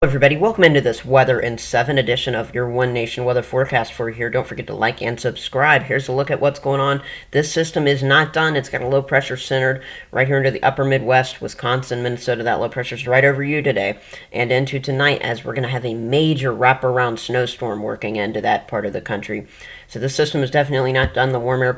Hello everybody, welcome into this Weather in 7 edition of your One Nation weather forecast for you here. Don't forget to like and subscribe. Here's a look at what's going on. This system is not done. It's got a low pressure centered right here into the upper Midwest, Wisconsin, Minnesota. That low pressure is right over you today and into tonight, as we're going to have a major wraparound snowstorm working into that part of the country. So this system is definitely not done. The warm air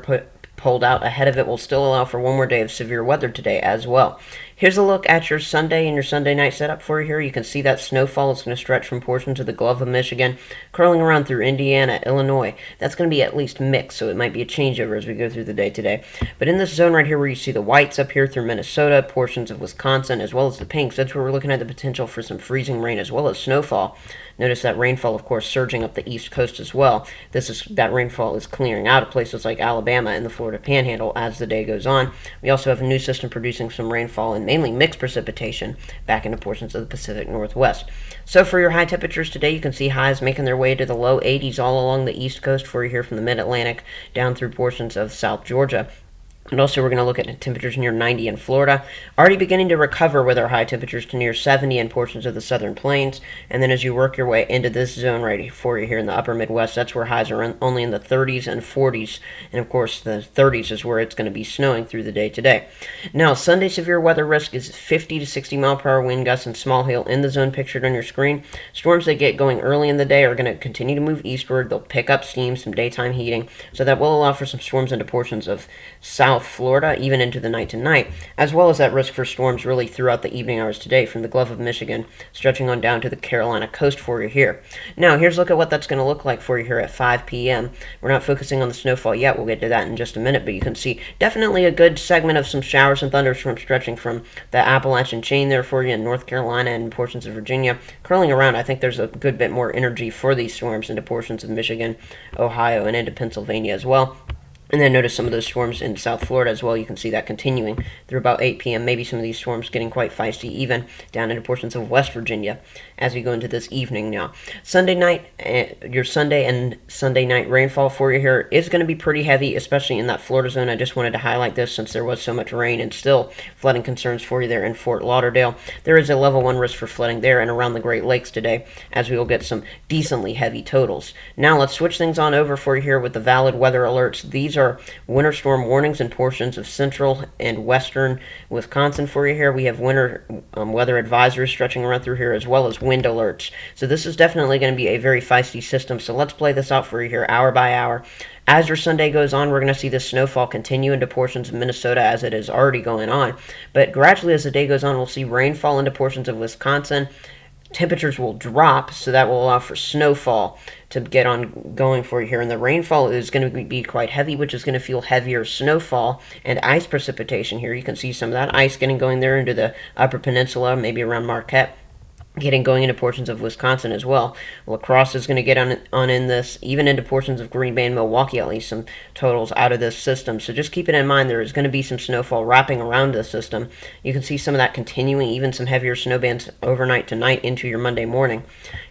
pulled out ahead of it will still allow for one more day of severe weather today as well. Here's a look at your Sunday and your Sunday night setup for you here. You can see that snowfall is going to stretch from portions of the Gulf of Michigan, curling around through Indiana, Illinois. That's going to be at least mixed, so it might be a changeover as we go through the day today. But in this zone right here where you see the whites up here through Minnesota, portions of Wisconsin, as well as the pinks, that's where we're looking at the potential for some freezing rain as well as snowfall. Notice that rainfall, of course, surging up the east coast as well. That rainfall is clearing out of places like Alabama and the Florida Panhandle as the day goes on. We also have a new system producing some rainfall and mainly mixed precipitation back into portions of the Pacific Northwest. So for your high temperatures today, you can see highs making their way to the low 80s all along the east coast for you here from the mid-Atlantic down through portions of South Georgia. And also, we're going to look at temperatures near 90 in Florida. Already beginning to recover with our high temperatures to near 70 in portions of the southern plains. And then as you work your way into this zone right for you here in the upper Midwest, that's where highs are only in the 30s and 40s. And of course, the 30s is where it's going to be snowing through the day today. Now, Sunday severe weather risk is 50 to 60 mile per hour wind gusts and small hail in the zone pictured on your screen. Storms that get going early in the day are going to continue to move eastward. They'll pick up steam, some daytime heating. So that will allow for some storms into portions of South Florida, even into the night tonight, as well as that risk for storms really throughout the evening hours today from the Gulf of Michigan, stretching on down to the Carolina coast for you here. Now, here's a look at what that's going to look like for you here at 5 p.m. We're not focusing on the snowfall yet. We'll get to that in just a minute, but you can see definitely a good segment of some showers and thunderstorms stretching from the Appalachian chain there for you in North Carolina and portions of Virginia, curling around. I think there's a good bit more energy for these storms into portions of Michigan, Ohio, and into Pennsylvania as well. And then notice some of those storms in South Florida as well. You can see that continuing through about 8 p.m. Maybe some of these storms getting quite feisty even down into portions of West Virginia as we go into this evening now. Sunday night, your Sunday and Sunday night rainfall for you here is going to be pretty heavy, especially in that Florida zone. I just wanted to highlight this since there was so much rain and still flooding concerns for you there in Fort Lauderdale. There is a level 1 risk for flooding there and around the Great Lakes today, as we will get some decently heavy totals. Now let's switch things on over for you here with the valid weather alerts. These are winter storm warnings in portions of central and western Wisconsin for you here. We have winter weather advisories stretching around through here, as well as wind alerts. So this is definitely going to be a very feisty system. So let's play this out for you here hour by hour. As your Sunday goes on, we're going to see this snowfall continue into portions of Minnesota as it is already going on. But gradually as the day goes on, we'll see rainfall into portions of Wisconsin. Temperatures will drop, so that will allow for snowfall to get on going for you here. And the rainfall is going to be quite heavy, which is going to feel heavier snowfall and ice precipitation here. You can see some of that ice getting going there into the upper peninsula, maybe around Marquette, getting going into portions of Wisconsin as well. La Crosse is going to get on in this, even into portions of Green Bay and Milwaukee, at least some totals out of this system. So just keep it in mind, there is going to be some snowfall wrapping around the system. You can see some of that continuing, even some heavier snow bands overnight tonight into your Monday morning.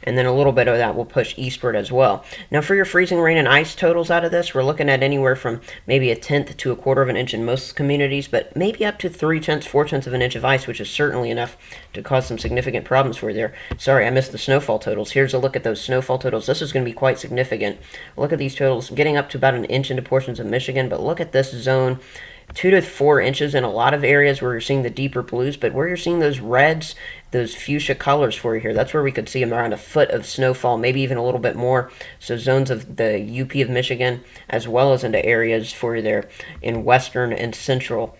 And then a little bit of that will push eastward as well. Now for your freezing rain and ice totals out of this, we're looking at anywhere from maybe a tenth to a quarter of an inch in most communities, but maybe up to 3/10, 4/10 of an inch of ice, which is certainly enough to cause some significant problems for you there. Sorry, I missed the snowfall totals. Here's a look at those snowfall totals. This is going to be quite significant. Look at these totals getting up to about an inch into portions of Michigan, but look at this zone. 2 to 4 inches in a lot of areas where you're seeing the deeper blues, but where you're seeing those reds, those fuchsia colors for you here, that's where we could see them around a foot of snowfall, maybe even a little bit more. So zones of the UP of Michigan, as well as into areas for you there in western and central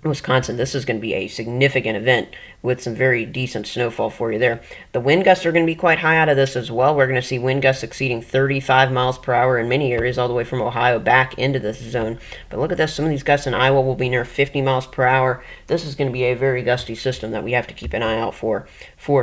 Wisconsin. This is going to be a significant event with some very decent snowfall for you there. The wind gusts are going to be quite high out of this as well. We're going to see wind gusts exceeding 35 miles per hour in many areas, all the way from Ohio back into this zone. But look at this. Some of these gusts in Iowa will be near 50 miles per hour. This is going to be a very gusty system that we have to keep an eye out for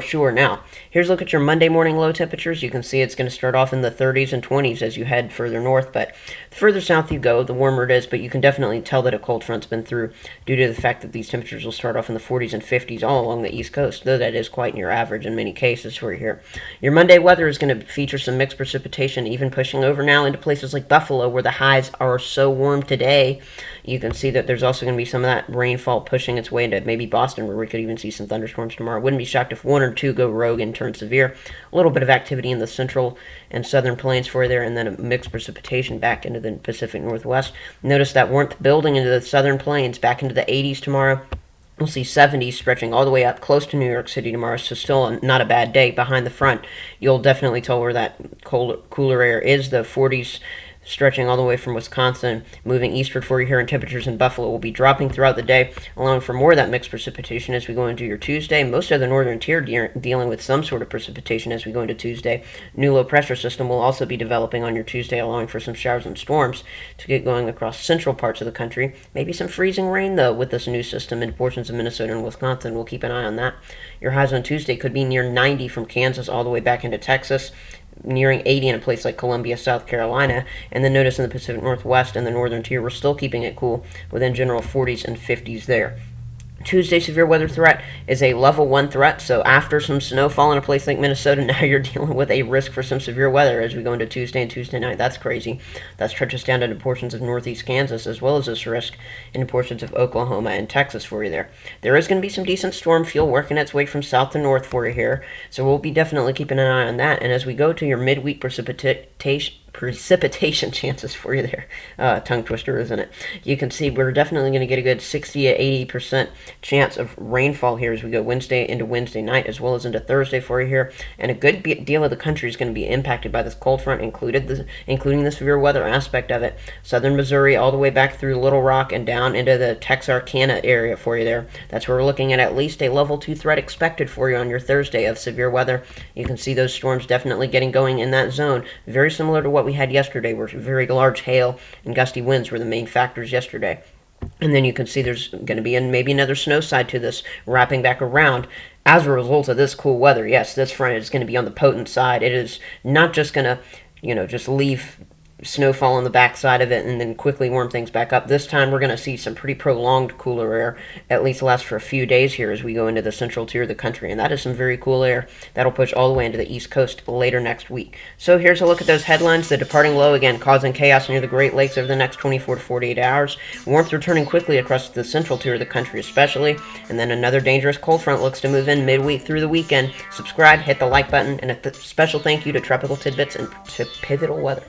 sure. Now, here's a look at your Monday morning low temperatures. You can see it's going to start off in the 30s and 20s as you head further north, but the further south you go, the warmer it is, but you can definitely tell that a cold front's been through due to the fact that these temperatures will start off in the 40s and 50s all along the east coast, though that is quite near average in many cases for you here. Your Monday weather is going to feature some mixed precipitation, even pushing over now into places like Buffalo, where the highs are so warm today. You can see that there's also going to be some of that rainfall pushing its way into maybe Boston, where we could even see some thunderstorms tomorrow. Wouldn't be shocked if one or two go rogue and turn severe. A little bit of activity in the central and southern plains for you there, and then a mixed precipitation back into the Pacific Northwest. Notice that warmth building into the southern plains back into the 80s tomorrow. We'll see 70s stretching all the way up close to New York City tomorrow, so still not a bad day. Behind the front, you'll definitely tell where that cooler air is. The 40s stretching all the way from Wisconsin, moving eastward for you here, and temperatures in Buffalo will be dropping throughout the day, allowing for more of that mixed precipitation as we go into your Tuesday. Most of the northern tier dealing with some sort of precipitation as we go into Tuesday. New low pressure system will also be developing on your Tuesday, allowing for some showers and storms to get going across central parts of the country. Maybe some freezing rain, though, with this new system in portions of Minnesota and Wisconsin. We'll keep an eye on that. Your highs on Tuesday could be near 90 from Kansas all the way back into Texas, nearing 80 in a place like Columbia, South Carolina. And then notice in the Pacific Northwest and the northern tier, we're still keeping it cool within general 40s and 50s there. Tuesday severe weather threat is a level 1 threat, so after some snowfall in a place like Minnesota, now you're dealing with a risk for some severe weather as we go into Tuesday and Tuesday night. That's crazy. That stretches down into portions of northeast Kansas, as well as this risk in portions of Oklahoma and Texas for you there. There is going to be some decent storm fuel working its way from south to north for you here, so we'll be definitely keeping an eye on that. And as we go to your midweek precipitation chances for you there. Tongue twister, isn't it? You can see we're definitely going to get a good 60 to 80% chance of rainfall here as we go Wednesday into Wednesday night, as well as into Thursday for you here. And a good deal of the country is going to be impacted by this cold front, including the severe weather aspect of it. Southern Missouri all the way back through Little Rock and down into the Texarkana area for you there. That's where we're looking at least a level 2 threat expected for you on your Thursday of severe weather. You can see those storms definitely getting going in that zone. Very similar to what we had yesterday, where very large hail and gusty winds were the main factors yesterday. And then you can see there's going to be maybe another snow side to this, wrapping back around as a result of this cool weather. Yes, this front is going to be on the potent side. It is not just going to, just leave snowfall on the backside of it and then quickly warm things back up. This time we're going to see some pretty prolonged cooler air, at least last for a few days here as we go into the central tier of the country, and that is some very cool air that'll push all the way into the east coast later next week. So here's a look at those headlines. The departing low again causing chaos near the Great Lakes over the next 24 to 48 hours. Warmth returning quickly across the central tier of the country especially, and then another dangerous cold front looks to move in midweek through the weekend. Subscribe, hit the like button, and a special thank you to Tropical Tidbits and to Pivotal Weather.